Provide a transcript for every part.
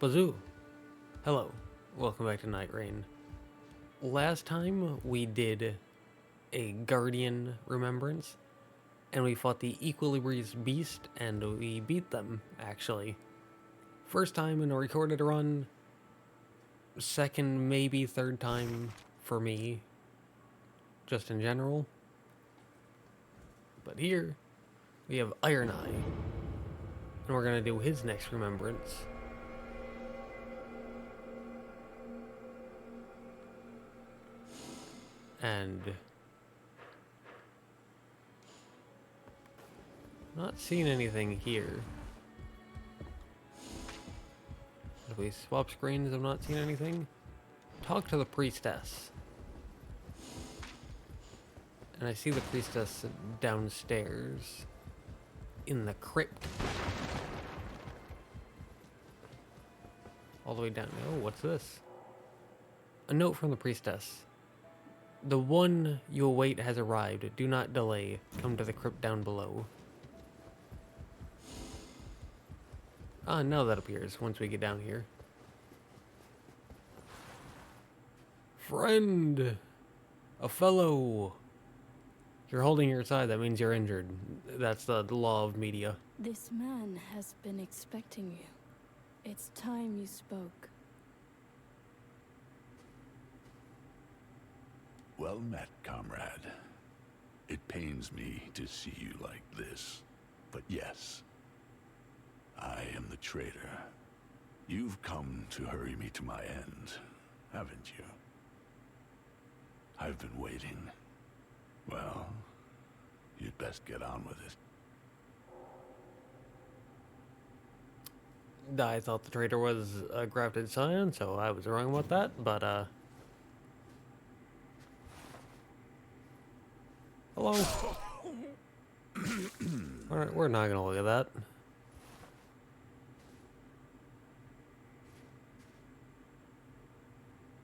Bazoo! Hello, welcome back to Nightreign. Last time we did a Guardian Remembrance, and we fought the Equilibrious Beast, and we beat them, actually. First time in a recorded run, second, maybe third time for me, just in general. But here, we have Iron Eye, and we're gonna do his next Remembrance. And not seeing anything here. If we swap screens, I'm not seeing anything. Talk to the priestess. And I see the priestess downstairs in the crypt. All the way down. Oh, what's this? A note from the priestess. The one you await has arrived. Do not delay. Come to the crypt down below. Ah, now that appears once we get down here. Friend! A fellow! You're holding your side, that means you're injured. That's the law of media. This man has been expecting you. It's time you spoke. Well met, comrade. It pains me to see you like this, but yes, I am the traitor. You've come to hurry me to my end, haven't you? I've been waiting. Well, you'd best get on with it. I thought the traitor was a grafted scion, so I was wrong about that, but, hello? Alright, we're not gonna look at that.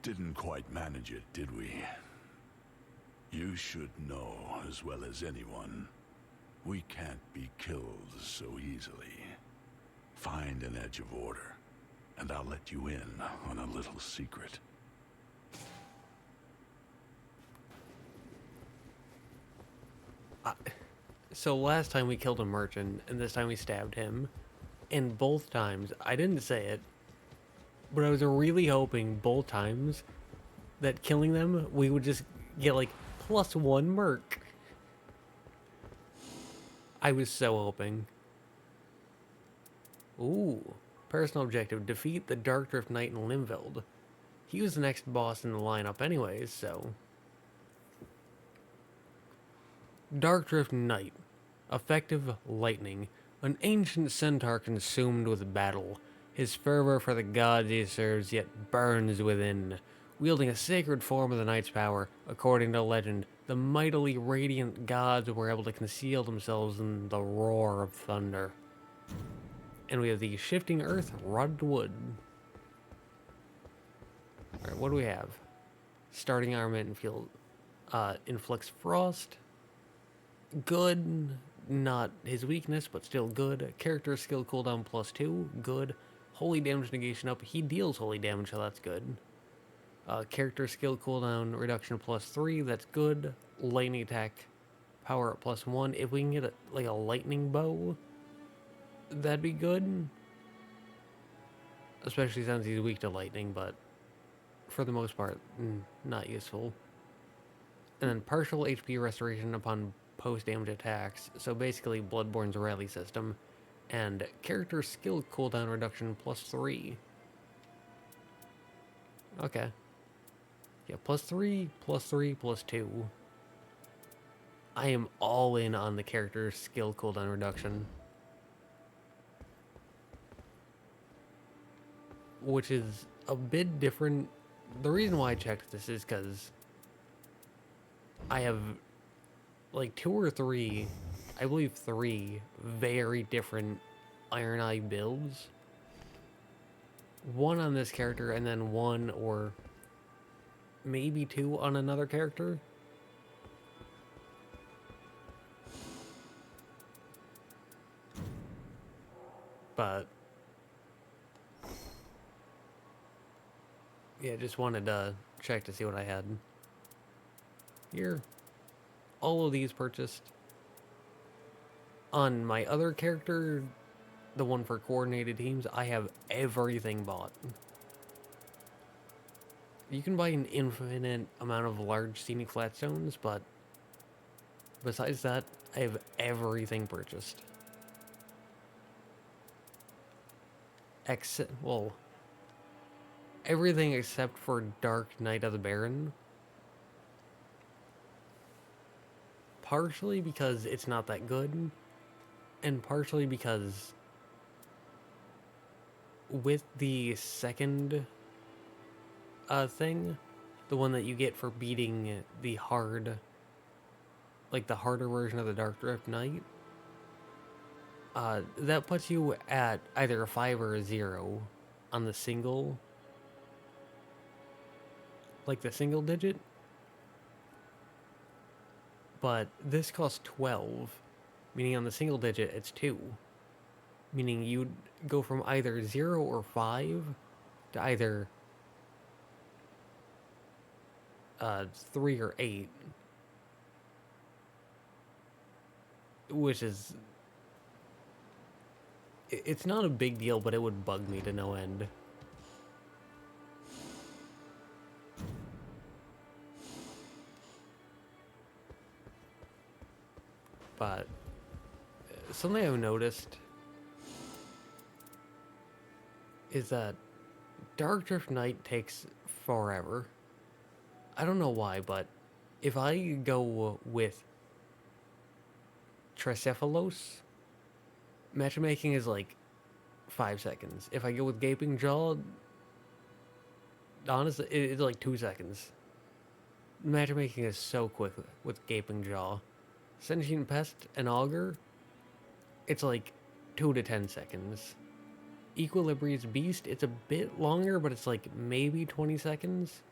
Didn't quite manage it, did we? You should know as well as anyone, we can't be killed so easily. Find an edge of order, and I'll let you in on a little secret. So last time we killed a merchant, and this time we stabbed him. And both times, I didn't say it, but I was really hoping both times that killing them, we would just get like +1 merc. I was so hoping. Ooh. Personal objective, defeat the Darkdrift Knight in Limveld. He was the next boss in the lineup anyways, so... Darkdrift Knight. Effective lightning. An ancient centaur consumed with battle. His fervor for the gods he serves yet burns within. Wielding a sacred form of the knight's power, according to legend, the mightily radiant gods were able to conceal themselves in the roar of thunder. And we have the shifting earth, rotted wood. Alright, what do we have? Starting armament and field. Inflicts frost. Good. Not his weakness, but still good. Character skill cooldown +2. Good. Holy damage negation up. He deals holy damage, so that's good. Character skill cooldown reduction +3. That's good. Lightning attack power up +1. If we can get like a lightning bow, that'd be good. Especially since he's weak to lightning, but for the most part, not useful. And then partial HP restoration upon post-damage attacks, so basically Bloodborne's rally system. And character skill cooldown reduction +3. Okay. Yeah, +3, +3, +2. I am all in on the character skill cooldown reduction. Which is a bit different. The reason why I checked this is because I have like 2 or 3, I believe 3 very different Iron Eye builds. One on this character and then 1 or maybe 2 on another character. But Yeah, just wanted to check to see what I had. Here, all of these purchased. On my other character, the one for coordinated teams, I have everything bought. You can buy an infinite amount of large scenic flatstones, but besides that, I have everything purchased. Except, well, everything except for Dark Knight of the Baron. Partially because it's not that good, and partially because with the second thing, the one that you get for beating the hard, like the harder version of the Darkdrift Knight, that puts you at either a 5 or a 0 on the single, like the single digit. But this costs 12, meaning on the single digit it's 2. Meaning you'd go from either 0 or 5 to either 3 or 8. Which is... It's not a big deal, but it would bug me to no end. But something I've noticed is that Darkdrift Knight takes forever. I don't know why, but if I go with Tricephalos, matchmaking is like 5 seconds. If I go with Gaping Jaw, honestly, it's like 2 seconds. Matchmaking is so quick with Gaping Jaw. Sentient Pest and Augur, it's like 2 to 10 seconds. Equilibrious Beast, it's a bit longer, but it's like maybe 20 seconds.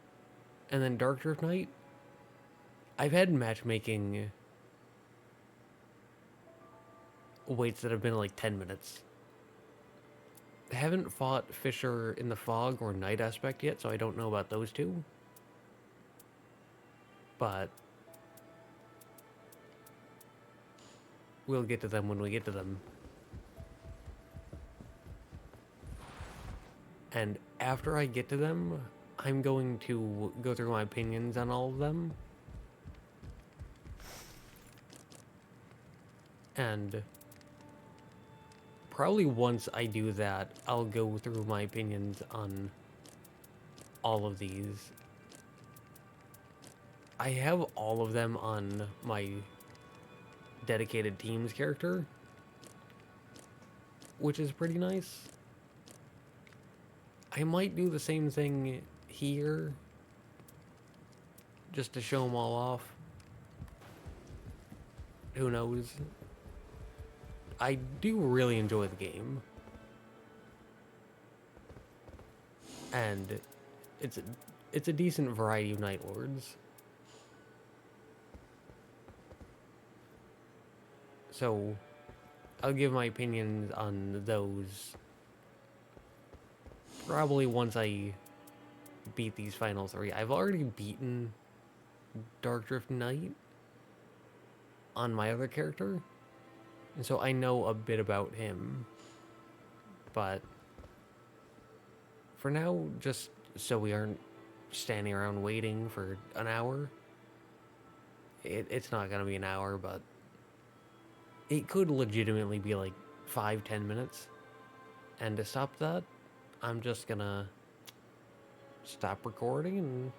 And then Darkdrift Knight, I've had matchmaking waits that have been like 10 minutes. I haven't fought Fisher in the Fog or Night Aspect yet, so I don't know about those two. But we'll get to them when we get to them. And after I get to them, I'm going to go through my opinions on all of them. And probably once I do that, I'll go through my opinions on all of these. I have all of them on my dedicated teams character, which is pretty nice. I might do the same thing here, just to show them all off. Who knows? I do really enjoy the game. And it's a decent variety of Nightlords. So, I'll give my opinions on those probably once I beat these final 3. I've already beaten Darkdrift Knight on my other character, and so I know a bit about him. But for now, just so we aren't standing around waiting for an hour, it's not gonna be an hour, but it could legitimately be like 5-10 minutes. And to stop that, I'm just gonna stop recording and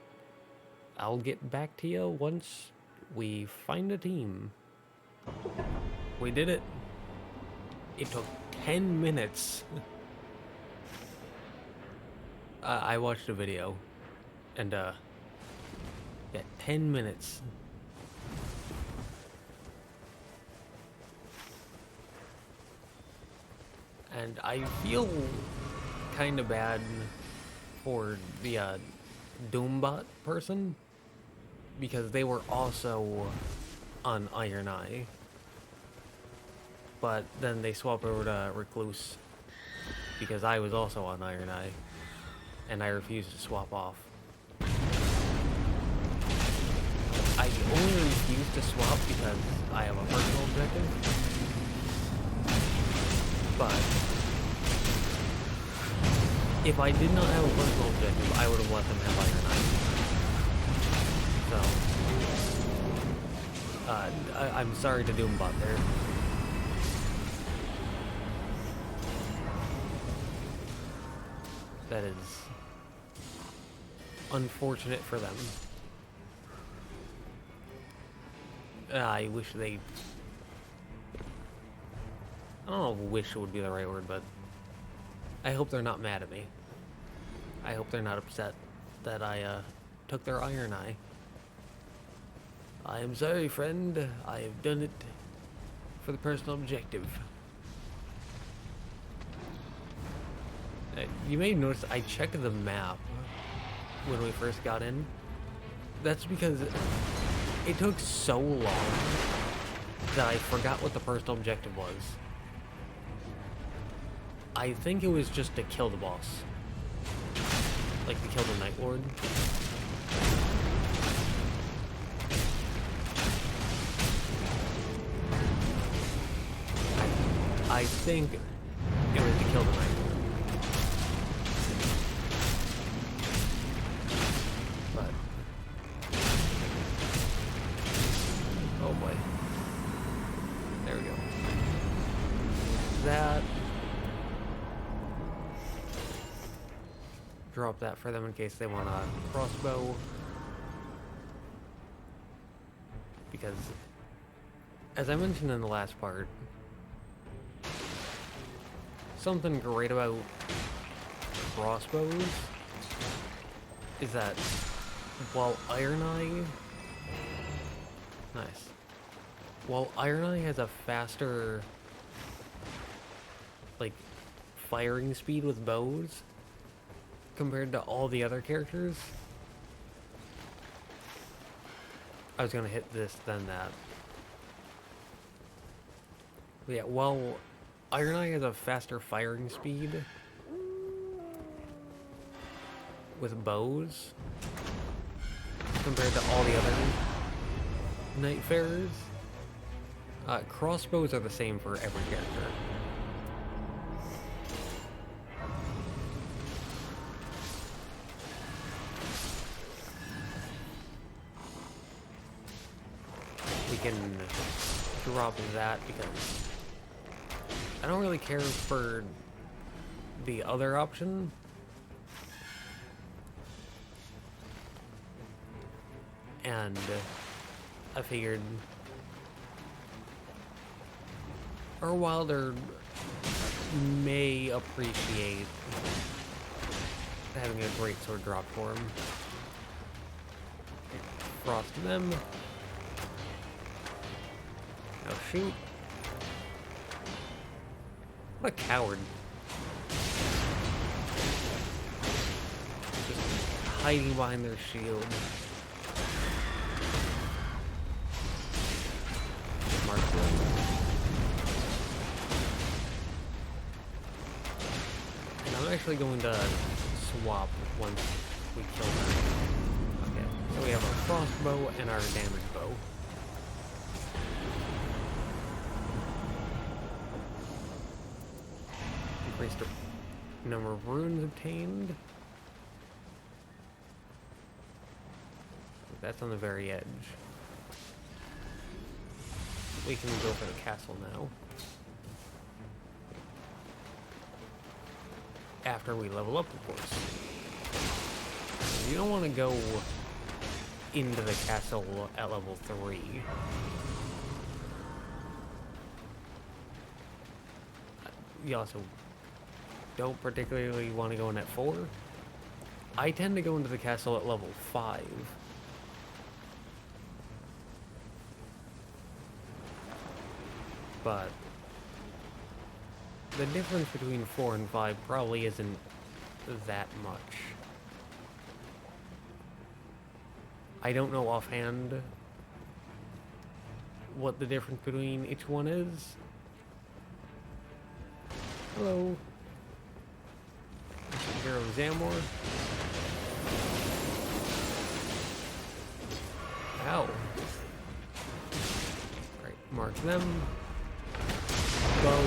I'll get back to you once we find a team. We did it. It took 10 minutes. I watched a video and yeah, 10 minutes. And I feel kind of bad for the Doombot person, because they were also on Iron Eye. But then they swapped over to Recluse, because I was also on Iron Eye. and I refuse to swap off. I only refuse to swap because I have a personal objective. But if I did not have a personal objective, I would have let them have Iron Knight. So I'm sorry to Doombot there. That is unfortunate for them. I wish they... I don't know if wish would be the right word, but I hope they're not mad at me. I hope they're not upset that I took their Iron Eye. I am sorry, friend. I have done it for the personal objective. You may notice I checked the map when we first got in. That's because it took so long that I forgot what the personal objective was. I think it was just to kill the boss. Like to kill the Nightlord. I think it was to kill the Nightlord. But oh boy. There we go. That. Drop that for them in case they want a crossbow. Because, as I mentioned in the last part, something great about crossbows is that while Iron Eye... Nice. While Iron Eye has a faster, like, firing speed with bows, compared to all the other characters. I was gonna hit this, then that. But yeah, while Iron Eye has a faster firing speed with bows compared to all the other Nightfarers, crossbows are the same for every character. Can drop that because I don't really care for the other option. And I figured our Wilder may appreciate having a great sword drop for him. Frost them. Oh shoot. What a coward. Just hiding behind their shield. Mark them. And I'm actually going to swap once we kill them. Okay, so we have our crossbow and our damage bow. Increased the number of runes obtained. That's on the very edge. We can go for the castle now. After we level up, of course. You don't want to go into the castle at level 3. You also don't particularly want to go in at 4. I tend to go into the castle at level 5. But the difference between 4 and 5 probably isn't that much. I don't know offhand what the difference between each one is. Hello. Hero Zamor. Ow. Alright, mark them. Bow.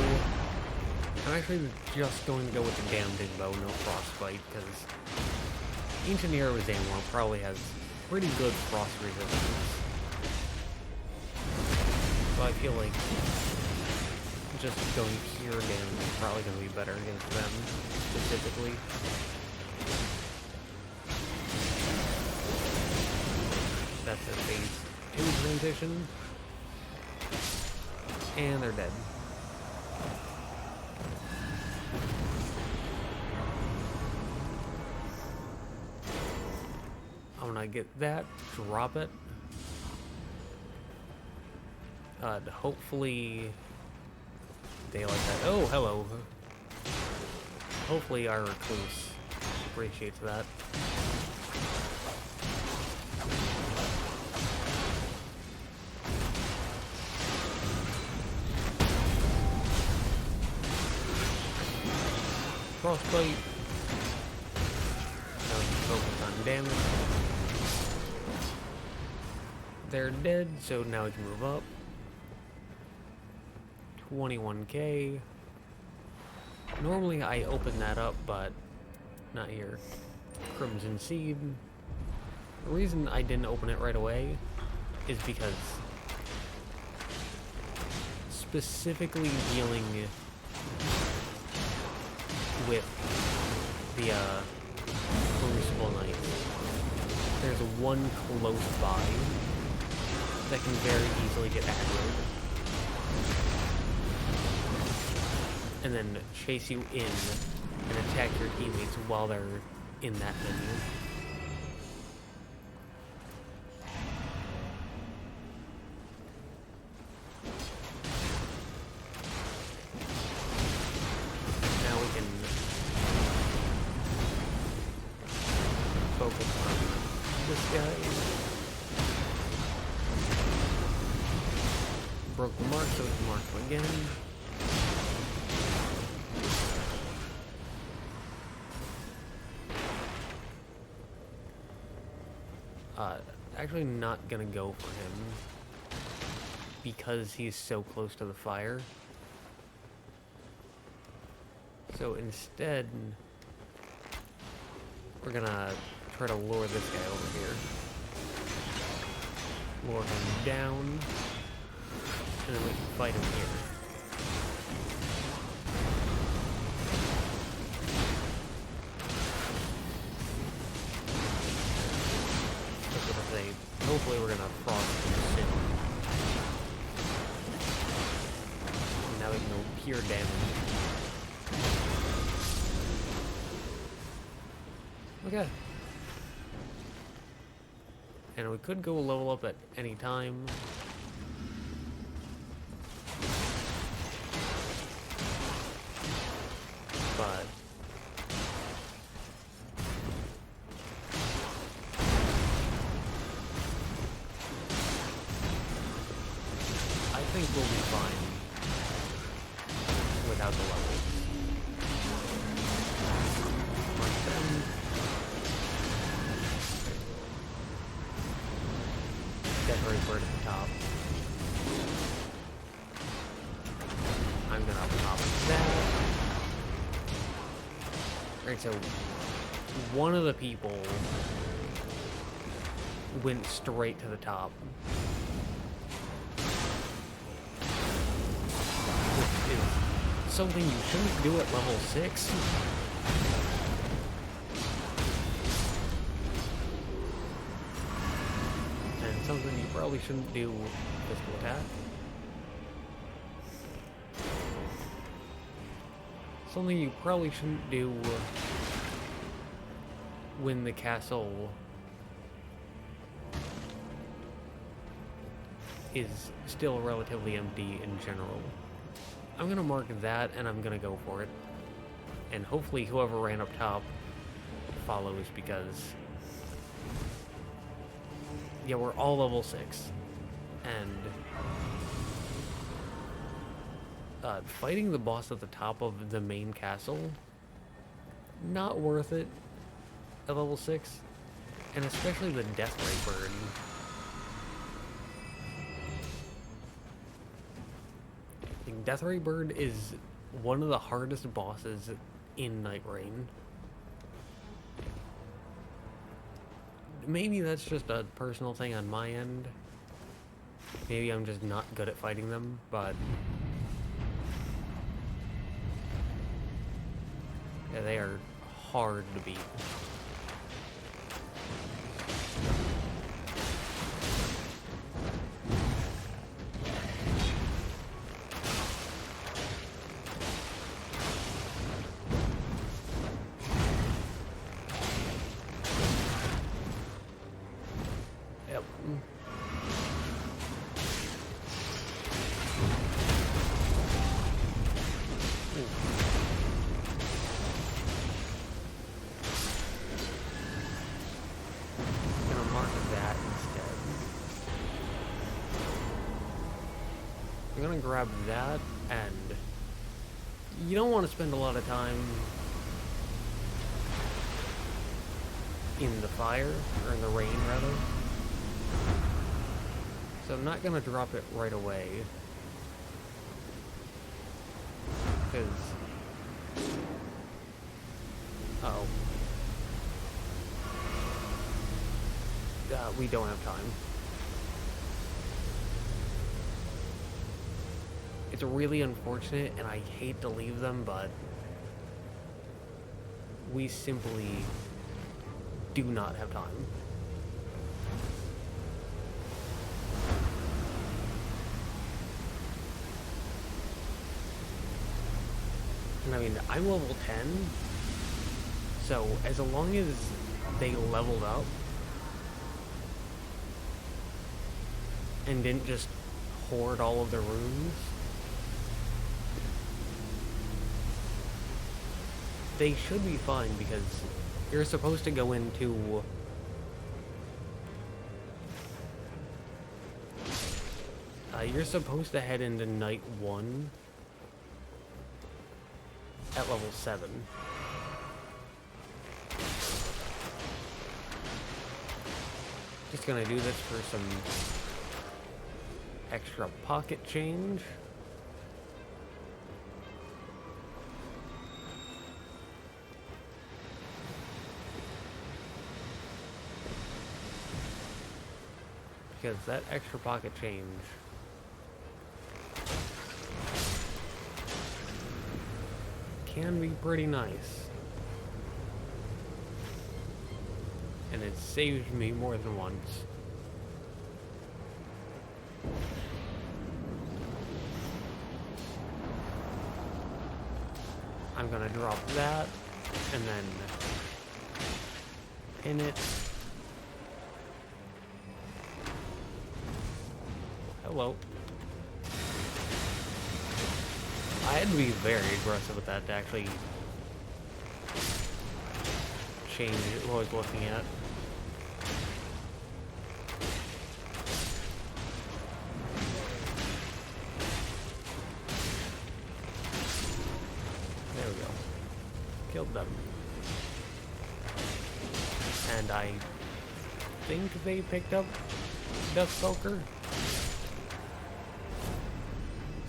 I'm actually just going to go with the damned bow, no frostbite, because Ancient Hero Zamor probably has pretty good frost resistance. So I feel like just going pure damage is probably going to be better against them, specifically. That's a phase 2 transition. And they're dead. I'm gonna get that, drop it. Hopefully they like that. Oh, hello. Hopefully our recluse appreciates that. Frostbite. Now we can focus on damage. They're dead, so now we can move up. 21k. Normally I open that up, but not here. Crimson Seed. The reason I didn't open it right away is because specifically dealing with the Crucible Knight, there's one close by that can very easily get aggroed and then chase you in and attack your teammates while they're in that menu. Now we can focus on this guy. Broke the mark, so we can mark him again. Actually not gonna go for him because he's so close to the fire. So instead, we're gonna try to lure this guy over here. Lure him down. And then we can fight him here. That's what I say. Hopefully we're gonna frost him soon. And now we can go pure damage. Okay. And we could go level up at any time. But I think we'll be fine without the levels. Mark them. Decorate bird at the top. I'm gonna pop that. Alright, so one of the people went straight to the top. Which is something you shouldn't do at level 6. And something you probably shouldn't do with physical attack. Something you probably shouldn't do when the castle is still relatively empty in general. I'm gonna mark that and I'm gonna go for it. And hopefully whoever ran up top follows, because yeah, we're all level 6. And fighting the boss at the top of the main castle not worth it at level 6. And especially the Deathray bird. I think Deathray bird is one of the hardest bosses in Nightreign. Maybe that's just a personal thing on my end. Maybe I'm just not good at fighting them, but yeah, they are hard to beat. Yep. I'm gonna grab that, and you don't want to spend a lot of time in the fire, or in the rain rather. So I'm not gonna drop it right away, because we don't have time. It's really unfortunate, and I hate to leave them, but we simply do not have time. And I mean, I'm level 10, so as long as they leveled up and didn't just hoard all of their runes, they should be fine, because you're supposed to go into you're supposed to head into night 1 at level 7. Just gonna do this for some extra pocket change. Because that extra pocket change can be pretty nice. And it saved me more than once. I'm gonna drop that, and then pin it. Hello. I had to be very aggressive with that to actually change what I was looking at. There we go. Killed them. And I think they picked up Deathstalker.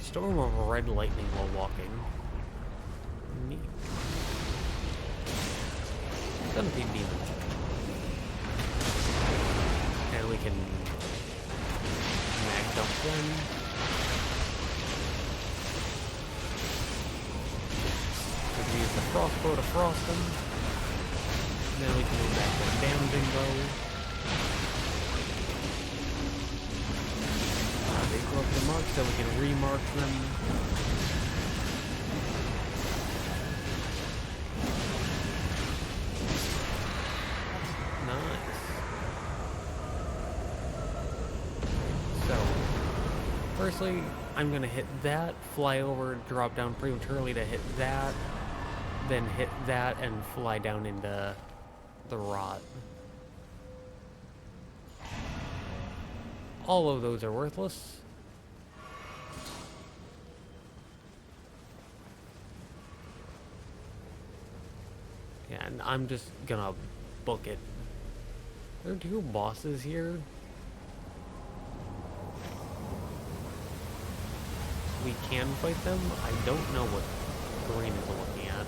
Storm of red lightning while walking. Neat. Gonna be demons. And we can mag dump them. We can use the crossbow to frost them. Then we can move back to the damaging bow. They broke the mark, so we can remark them. Nice. So, firstly, I'm gonna hit that, fly over, drop down prematurely to hit that, then hit that and fly down into the rot. All of those are worthless. and I'm just gonna book it. There are 2 bosses here. We can fight them. I don't know what green is looking at.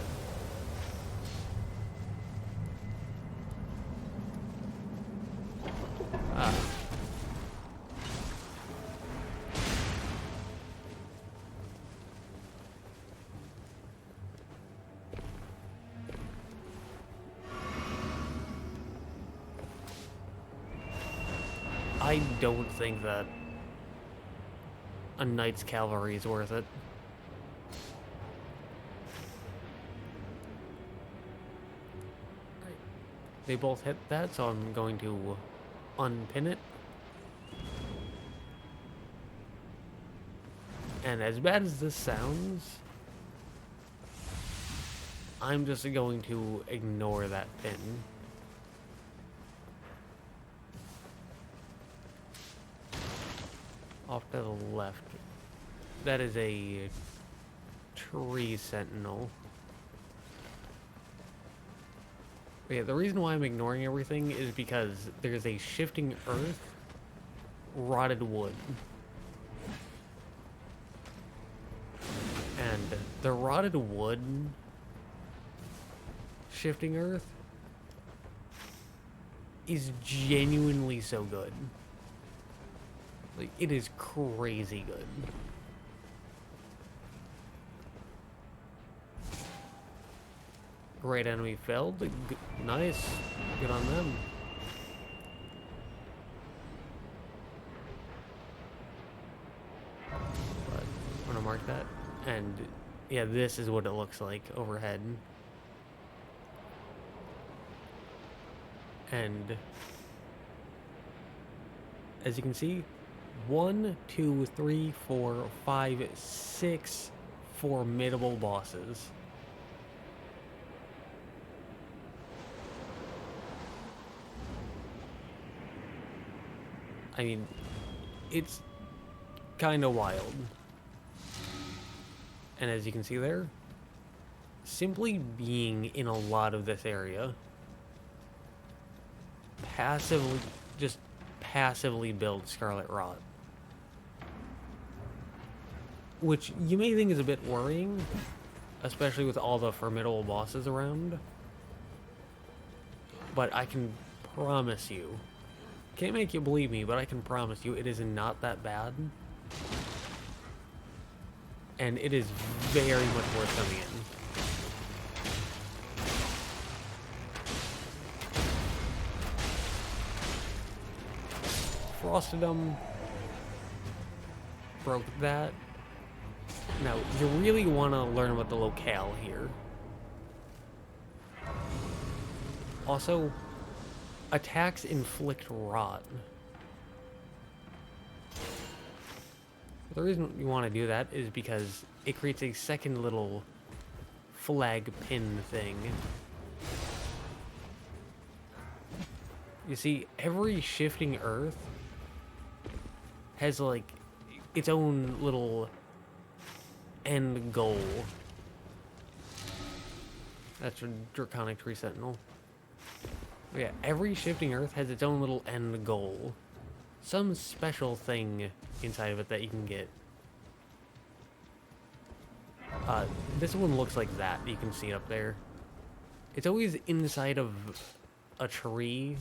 I don't think that a knight's cavalry is worth it. Right. They both hit that, so I'm going to unpin it. And as bad as this sounds, I'm just going to ignore that pin. Off to the left. That is a tree sentinel. But yeah, the reason why I'm ignoring everything is because there's a shifting earth, rotted wood. And the rotted wood, shifting earth, is genuinely so good. Like, it is crazy good. Great enemy felled. Nice. Good on them. But I'm gonna mark that. And yeah, this is what it looks like overhead. And as you can see, 1, 2, 3, 4, 5, 6 formidable bosses. I mean, it's kind of wild. And as you can see there, simply being in a lot of this area passively builds Scarlet Rot. Which you may think is a bit worrying, especially with all the formidable bosses around. But I can promise you, can't make you believe me, but I can promise you it is not that bad. And it is very much worth coming in. Frosted them. Broke that. Now, you really want to learn about the locale here. Also, attacks inflict rot. The reason you want to do that is because it creates a second little flag pin thing. You see, every shifting earth has like its own little end goal. That's a Draconic Tree Sentinel. But yeah, every shifting earth has its own little end goal. Some special thing inside of it that you can get. This one looks like that. You can see it up there. It's always inside of a tree,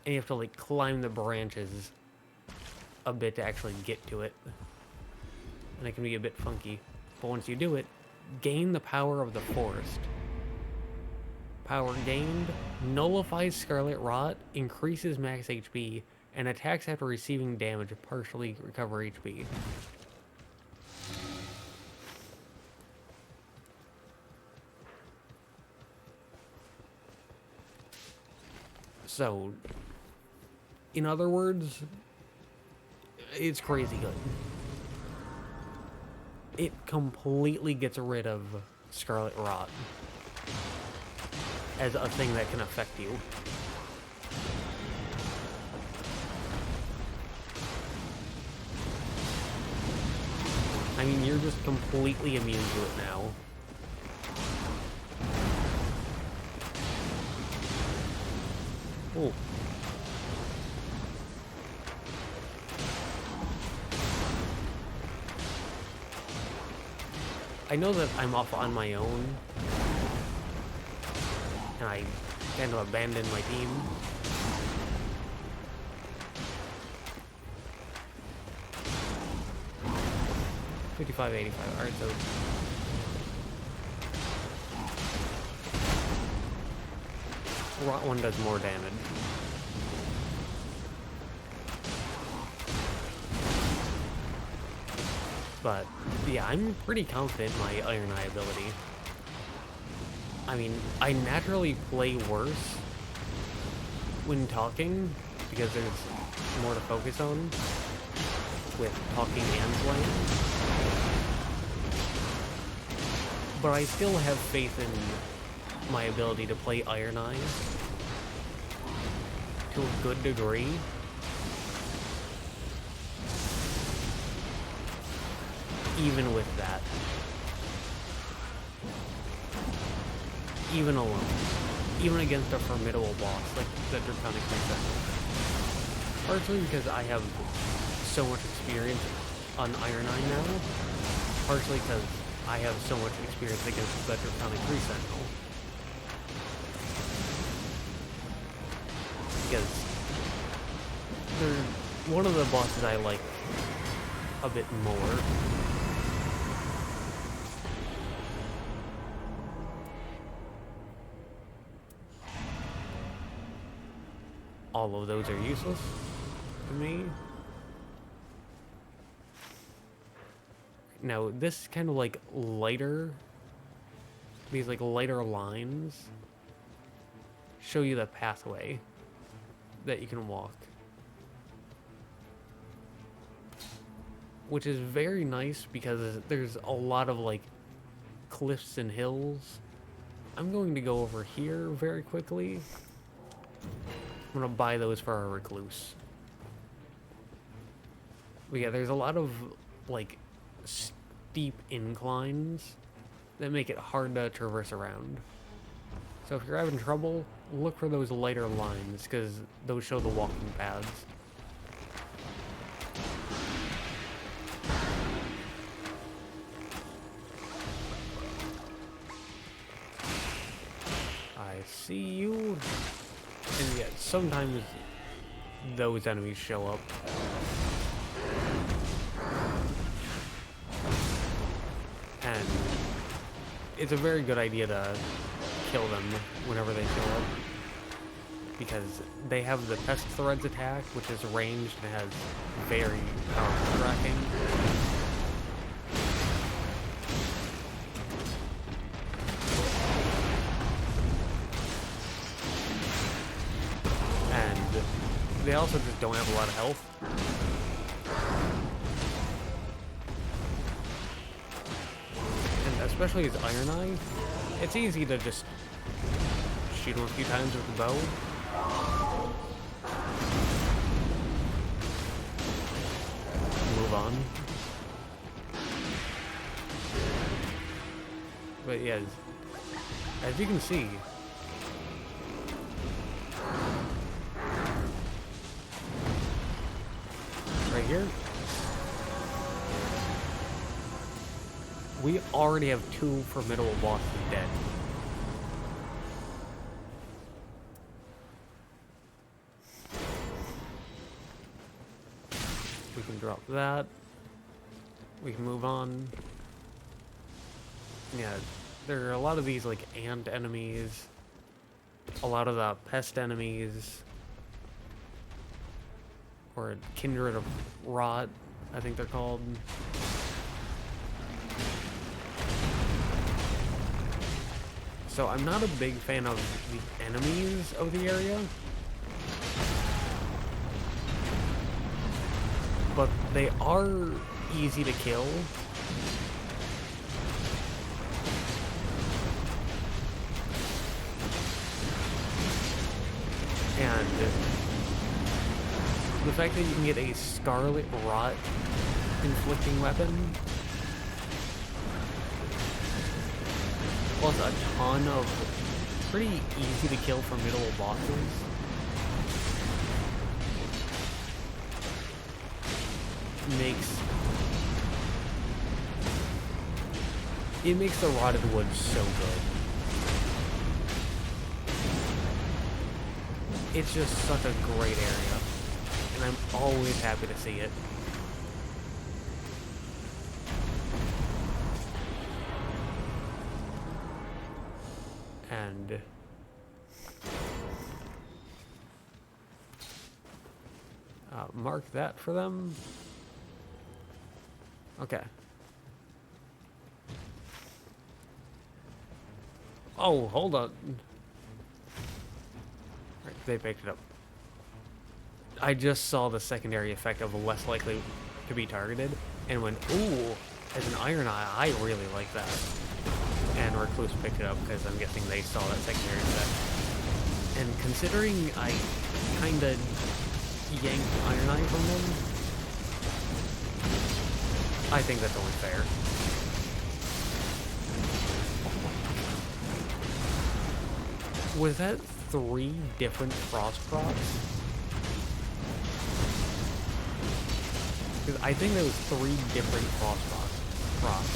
and you have to like climb the branches a bit to actually get to it. And it can be a bit funky. But once you do it, gain the power of the forest. Power gained nullifies Scarlet Rot, increases max HP, and attacks after receiving damage partially recover HP. So, in other words, it's crazy good. It completely gets rid of Scarlet Rot as a thing that can affect you. I mean, you're just completely immune to it now. Oh. I know that I'm off on my own, and I kind of abandoned my team. $55.85. Alright, so rot one does more damage. But yeah, I'm pretty confident in my Iron Eye ability. I mean, I naturally play worse when talking because there's more to focus on with talking and playing. But I still have faith in my ability to play Iron Eye to a good degree. Even with that. Even alone. Even against a formidable boss like the Draconic Sentinel. Partially because I have so much experience on Iron Eye now. Partially because I have so much experience against the Draconic Sentinel. Because they're one of the bosses I like a bit more. All of those are useless to me. Now, this kind of like lighter, these like lighter lines show you the pathway that you can walk. Which is very nice because there's a lot of like cliffs and hills. I'm going to go over here very quickly. I'm gonna buy those for our recluse. But yeah, there's a lot of like steep inclines that make it hard to traverse around. So if you're having trouble, look for those lighter lines because those show the walking paths. I see you. And yeah, sometimes those enemies show up. And it's a very good idea to kill them whenever they show up. Because they have the Pest Threads attack, which is ranged and has very powerful tracking. They also just don't have a lot of health. And especially as Iron Eye, it's easy to just shoot him a few times with the bow. Move on. But yeah, as you can see, right here, we already have 2 formidable bosses dead. We can drop that. We can move on. Yeah, there are a lot of these like ant enemies, a lot of the pest enemies, or Kindred of Rot, I think they're called. So I'm not a big fan of the enemies of the area, but they are easy to kill. And the fact that you can get a Scarlet Rot inflicting weapon, plus a ton of pretty easy to kill formidable bosses, makes the rotted wood so good. It's just such a great area, and I'm always happy to see it. And mark that for them. Okay. Oh, hold on. Right, they picked it up. I just saw the secondary effect of less likely to be targeted, and went, ooh, as an Iron Eye, I really like that. And Recluse picked it up because I'm guessing they saw that secondary effect. And considering I kinda yanked Iron Eye from them, I think that's only fair. Was that 3 different frost procs? Because I think there was 3 different frost procs.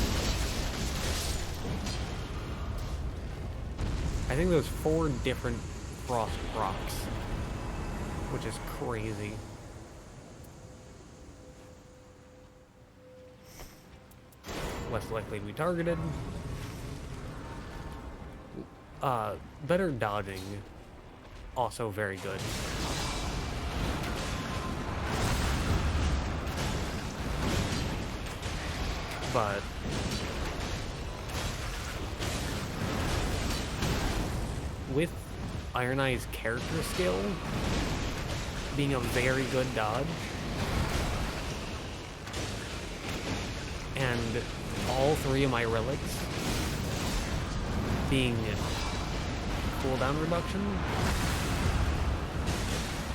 I think there was 4 different frost procs, which is crazy. Less likely to be targeted. Better dodging. Also very good. But with Iron Eye's character skill being a very good dodge, and all 3 of my relics being cooldown reduction,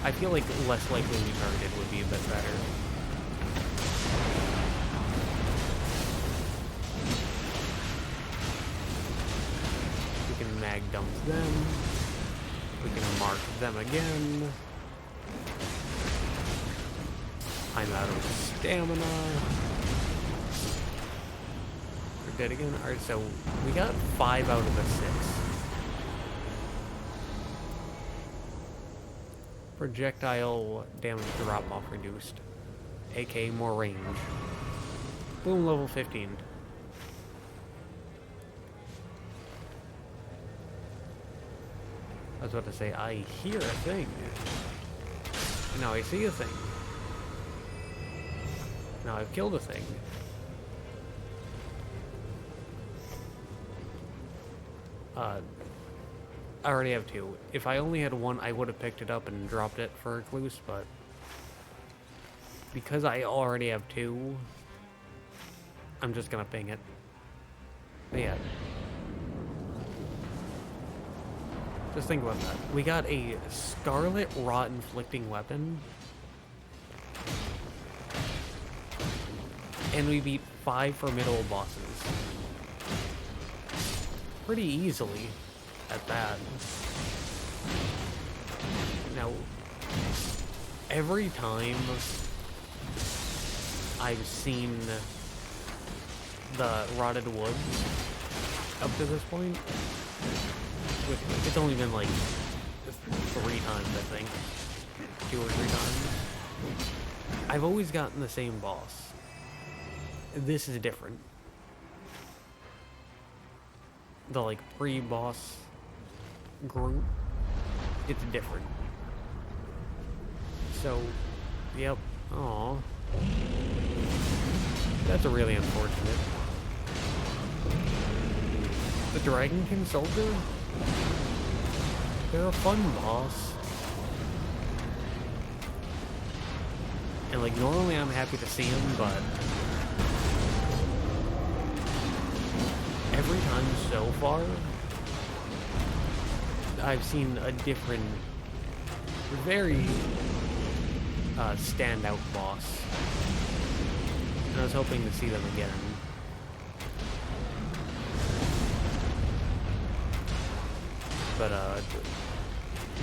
I feel like less likely to be targeted would be a bit better. We can mag dump them. We can mark them again. I'm out of stamina. We're dead again. Alright, so we got 5 out of the 6. Projectile damage drop off reduced, aka more range. Boom, level 15. I was about to say, I hear a thing. Now I see a thing. Now I've killed a thing. I already have 2. If I only had 1, I would have picked it up and dropped it for Recluse, but because I already have 2, I'm just gonna ping it. But yeah. Just think about that. We got a Scarlet Rot Inflicting weapon, and we beat 5 formidable bosses. Pretty easily. At that. Now, every time I've seen the rotted wood up to this point, it's only been like 3 times, I think. 2 or 3 times. I've always gotten the same boss. This is different. The like pre-boss group, it's different. So, yep. Aww. That's a really unfortunate. The Dragonkin Soldier? They're a fun boss. And like, normally I'm happy to see them, but every time so far, I've seen a different, very standout boss, and I was hoping to see them again. But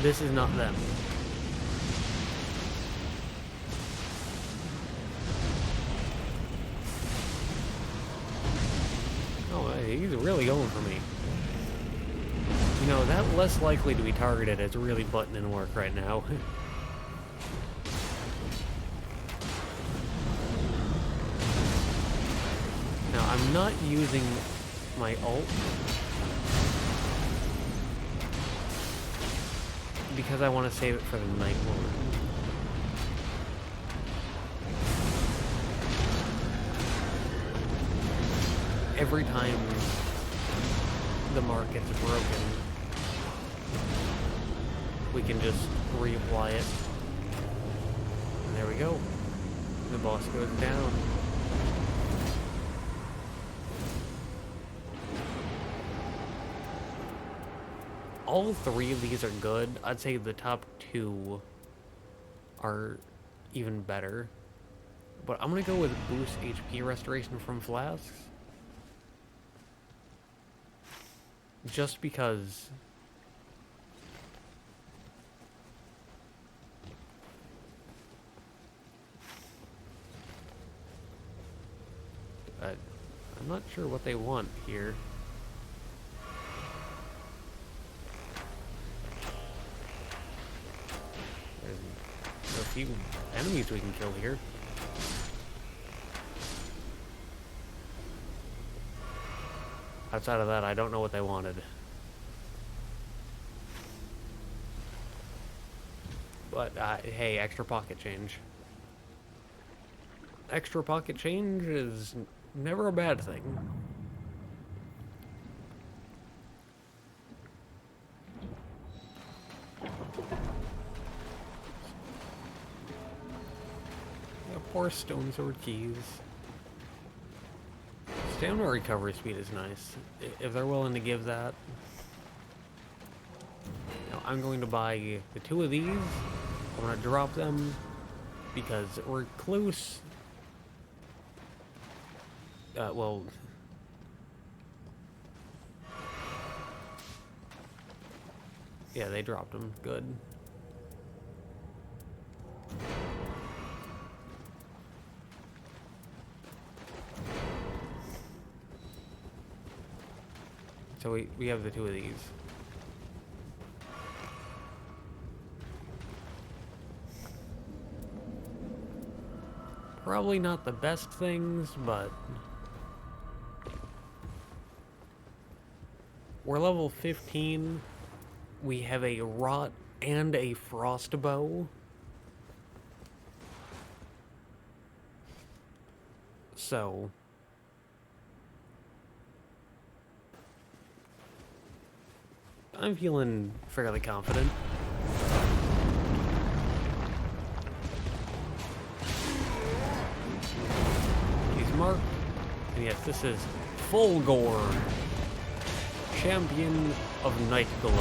this is not them. He's really going for me. You know, that less likely to be targeted is really putting in work right now. Now, I'm not using my ult because I want to save it for the Nightlord. Every time the mark gets broken, we can just reapply it. And there we go. The boss goes down. All three of these are good. I'd say the top two are even better. But I'm gonna go with boost HP restoration from flasks. Just because I'm not sure what they want here. There's a few enemies we can kill here. Outside of that, I don't know what they wanted. But, hey, extra pocket change. Extra pocket change is never a bad thing. Yeah, poor stone sword keys. Stamina recovery speed is nice, if they're willing to give that. Now, I'm going to buy the two of these. I'm going to drop them because Recluse... well... yeah, they dropped them. Good. So we have the two of these. Probably not the best things, but we're level 15. We have a rot and a frost bow. So I'm feeling fairly confident. He's marked. And yes, this is Fulghor, champion of Nightglow.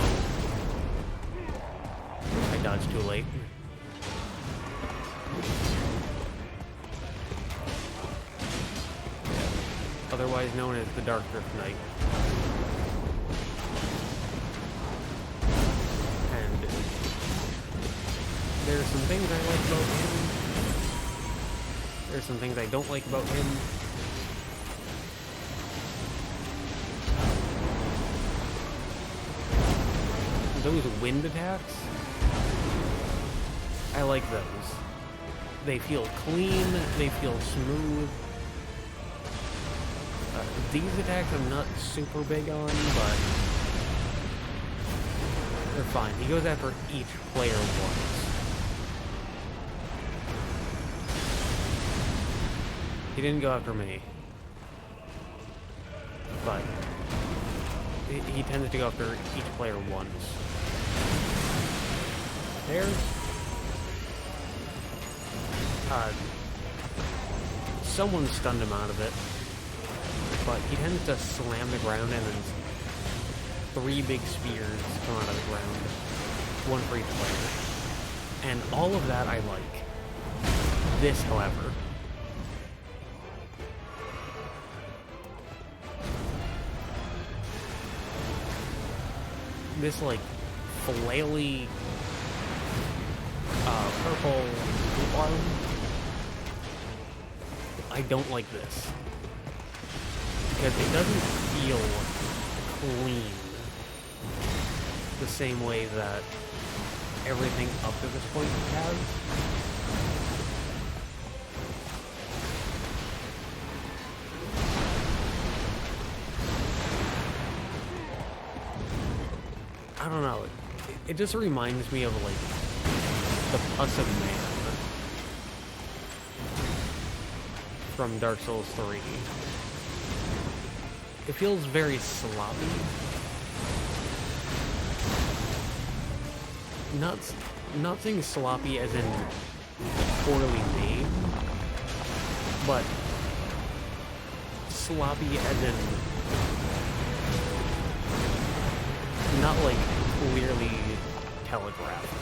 I dodged too late. Otherwise known as the Darkdrift Knight. There's some things I like about him. There's some things I don't like about him. Those wind attacks, I like those. They feel clean, they feel smooth. These attacks I'm not super big on, but they're fine. He goes after each player once. He didn't go after me, but he tends to go after each player once. There. Someone stunned him out of it, but he tends to slam the ground and then 3 big spears come out of the ground. 1 for each player. And all of that I like. This, however, this like flaily purple goop arm. I don't like this because it doesn't feel clean the same way that everything up to this point has. I don't know. It just reminds me of like the Pus of Man from Dark Souls 3. It feels very sloppy. Not saying sloppy as in poorly made, but sloppy as in not like clearly telegraphed.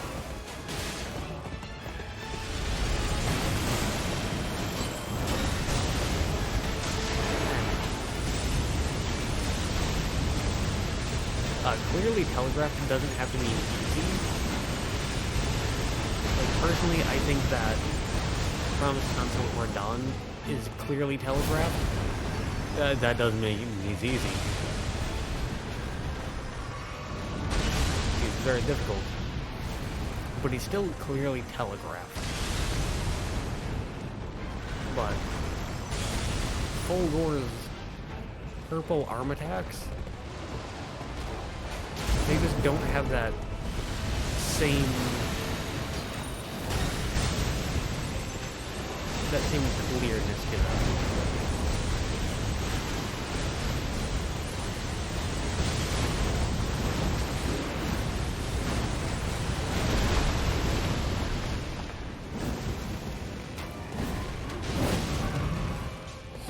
Clearly telegraphed doesn't have to mean easy. Like, personally, I think that Promise Constant or Dawn is clearly telegraphed. That doesn't mean he's easy. He's very difficult. But he's still clearly telegraphed. But Fulghor's purple arm attacks, they just don't have that same clearness to them.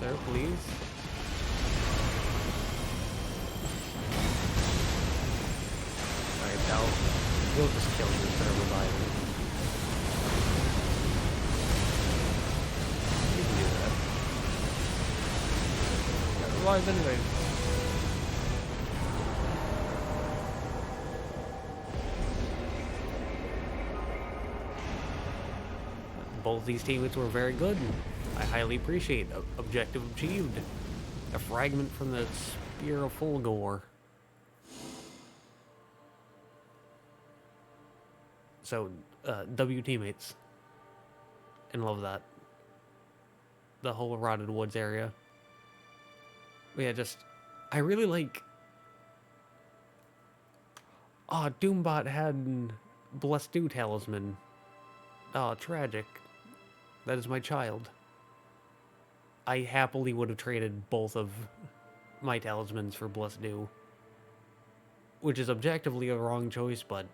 Sir, please. We'll just kill you instead of reviving. You can do that. Got revived anyway. Both these teammates were very good. I highly appreciate. Objective achieved. A fragment from the Spear of Fulghor. So, W teammates. And love that. The whole Rotted Woods area. But yeah, I really like... Oh, Doombot had Blessed Dew Talisman. Oh, tragic. That is my child. I happily would have traded both of my talismans for Blessed Dew. Which is objectively a wrong choice, but...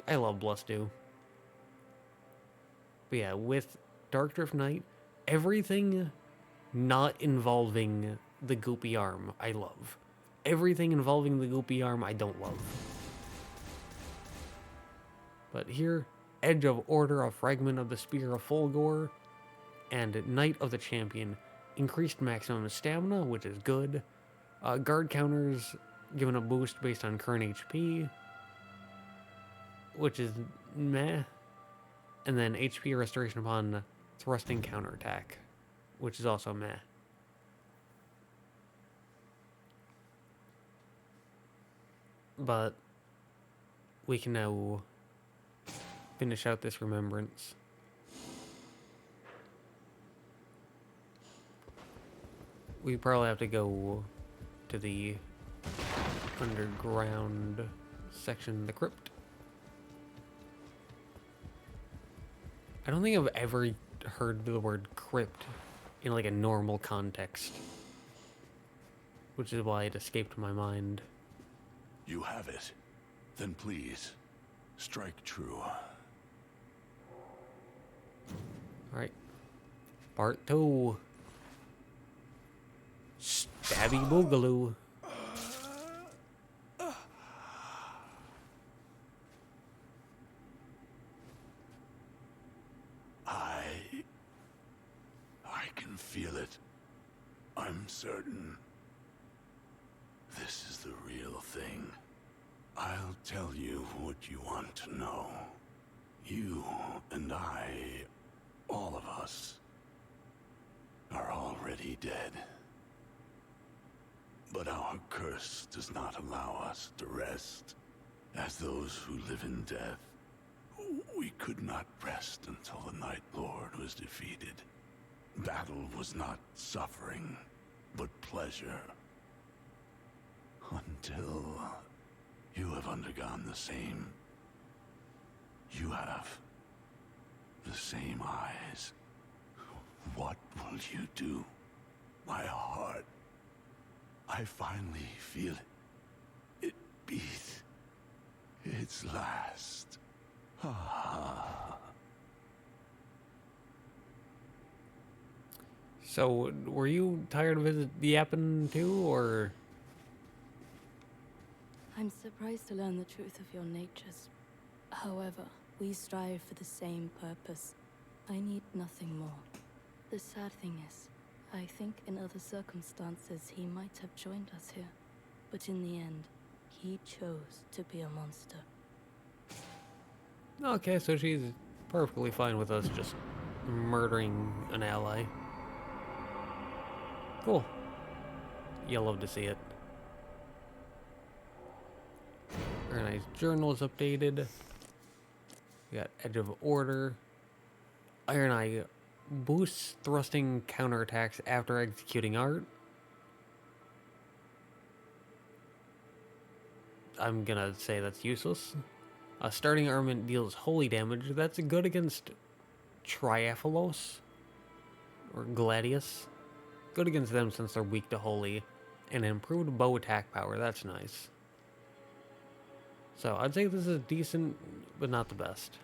I love Blessed Dew. But yeah, with Darkdrift Knight, everything not involving the goopy arm, I love. Everything involving the goopy arm, I don't love. But here, Edge of Order, a fragment of the Spear of Fulghor, and Knight of the Champion. Increased maximum stamina, which is good. Guard counters given a boost based on current HP, which is meh. And then HP restoration upon thrusting counterattack, which is also meh. But we can now finish out this Remembrance. We probably have to go to the underground section of the crypt. I don't think I've ever heard the word crypt in like a normal context, which is why it escaped my mind. You have it. Then please, strike true. Alright. Part 2. Stabby Boogaloo. I can feel it. I'm certain. This is the real thing. I'll tell you what you want to know. You and I, all of us, are already dead. But our curse does not allow us to rest. As those who live in death, we could not rest until the Nightlord was defeated. Battle was not suffering, but pleasure. Until you have undergone the same. You have the same eyes. What will you do? My heart. I finally feel it. It beat its last. So, were you tired of his yapping too, or? I'm surprised to learn the truth of your natures. However, we strive for the same purpose. I need nothing more. The sad thing is, I think in other circumstances he might have joined us here. But in the end, he chose to be a monster. Okay, so she's perfectly fine with us just murdering an ally. Cool. You'll love to see it. Very nice. Journal is updated. We got Edge of Order. Iron Eye boosts thrusting counterattacks after executing art. I'm gonna say that's useless. Starting armament deals holy damage. That's good against Triaphalos or Gladius. Good against them since they're weak to holy. And improved bow attack power. That's nice. So I'd say this is decent, but not the best.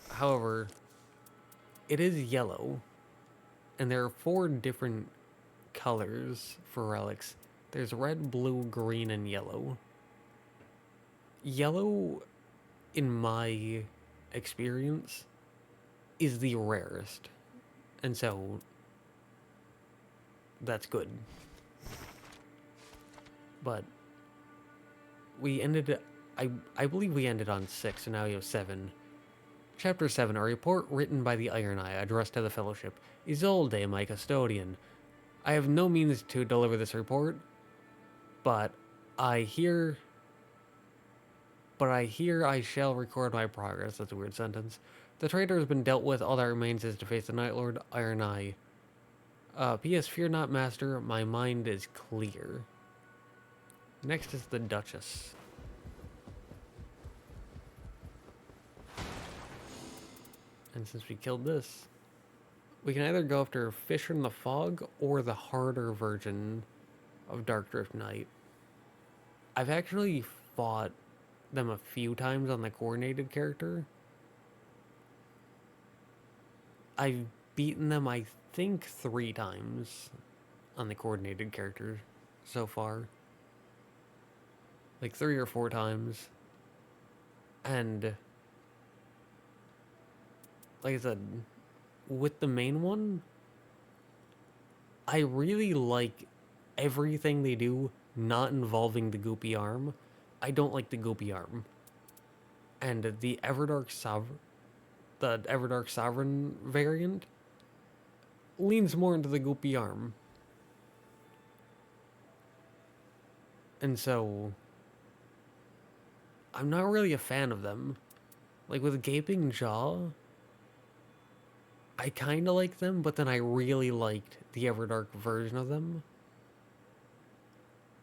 However, it is yellow, and there are 4 different colors for relics. There's red, blue, green, and yellow. Yellow, in my experience, is the rarest, and so that's good. But we ended, I believe we ended on 6, and now we have 7. Chapter 7, a report written by the Iron Eye, addressed to the Fellowship. Isolde, my custodian. I have no means to deliver this report, but I hear I shall record my progress. That's a weird sentence. The traitor has been dealt with, all that remains is to face the Nightlord, Iron Eye. P.S. Fear not, master, my mind is clear. Next is the Duchess. And since we killed this, we can either go after Fisher in the Fog or the harder version of Darkdrift Knight. I've actually fought them a few times on the coordinated character. I've beaten them, I think, 3 times on the coordinated character so far. Like 3 or 4 times. And like I said, with the main one, I really like everything they do not involving the goopy arm. I don't like the goopy arm. And the Everdark Sovereign variant leans more into the goopy arm. And so I'm not really a fan of them. Like with Gaping Jaw, I kind of like them, but then I really liked the Everdark version of them.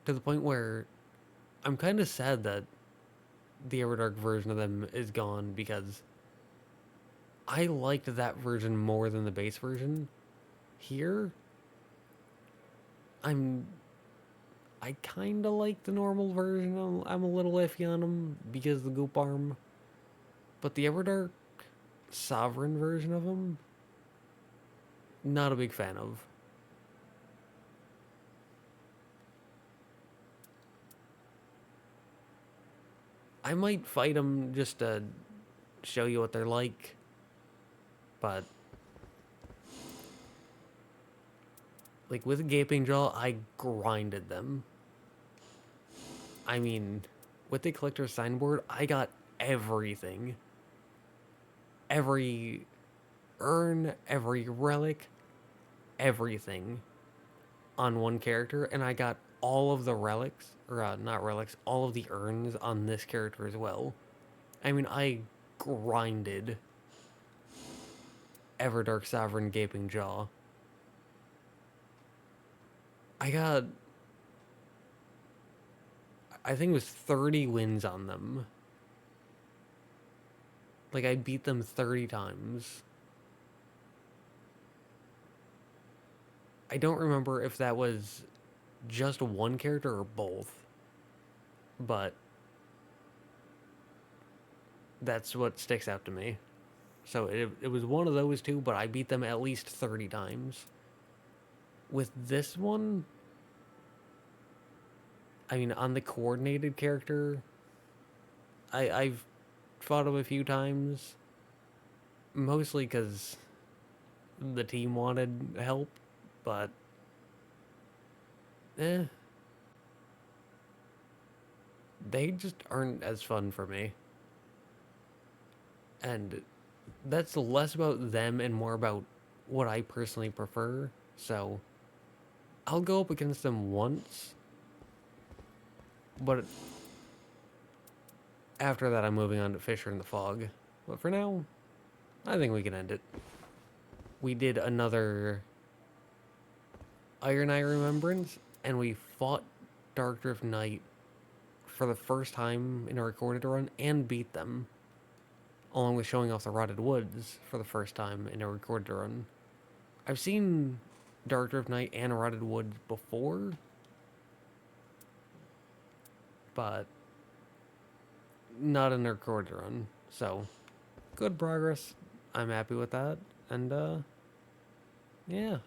To the point where I'm kind of sad that the Everdark version of them is gone, because I liked that version more than the base version. Here, I kind of like the normal version. I'm a little iffy on them because of the goop arm. But the Everdark Sovereign version of them, not a big fan of. I might fight them just to show you what they're like, but like with Gaping Jaw, I grinded them. I mean, with the Collector's Signboard, I got everything. Every urn, every relic, everything on one character, and I got all of the relics, or not relics, all of the urns on this character as well. I mean, I grinded Everdark Sovereign Gaping Jaw. I got, I think it was 30 wins on them. Like, I beat them 30 times. I don't remember if that was just one character or both. But that's what sticks out to me. So it was one of those two, but I beat them at least 30 times. With this one, I mean, on the coordinated character, I've fought him a few times. Mostly because the team wanted help, but... They just aren't as fun for me. And that's less about them and more about what I personally prefer. So I'll go up against them once, but after that I'm moving on to Fisher in the Fog. But for now, I think we can end it. We did another Iron Eye Remembrance, and we fought Darkdrift Knight for the first time in a recorded run and beat them, along with showing off the Rotted Woods for the first time in a recorded run. I've seen Darkdrift Knight and Rotted Woods before, but not in a recorded run. So, good progress. I'm happy with that. And, yeah.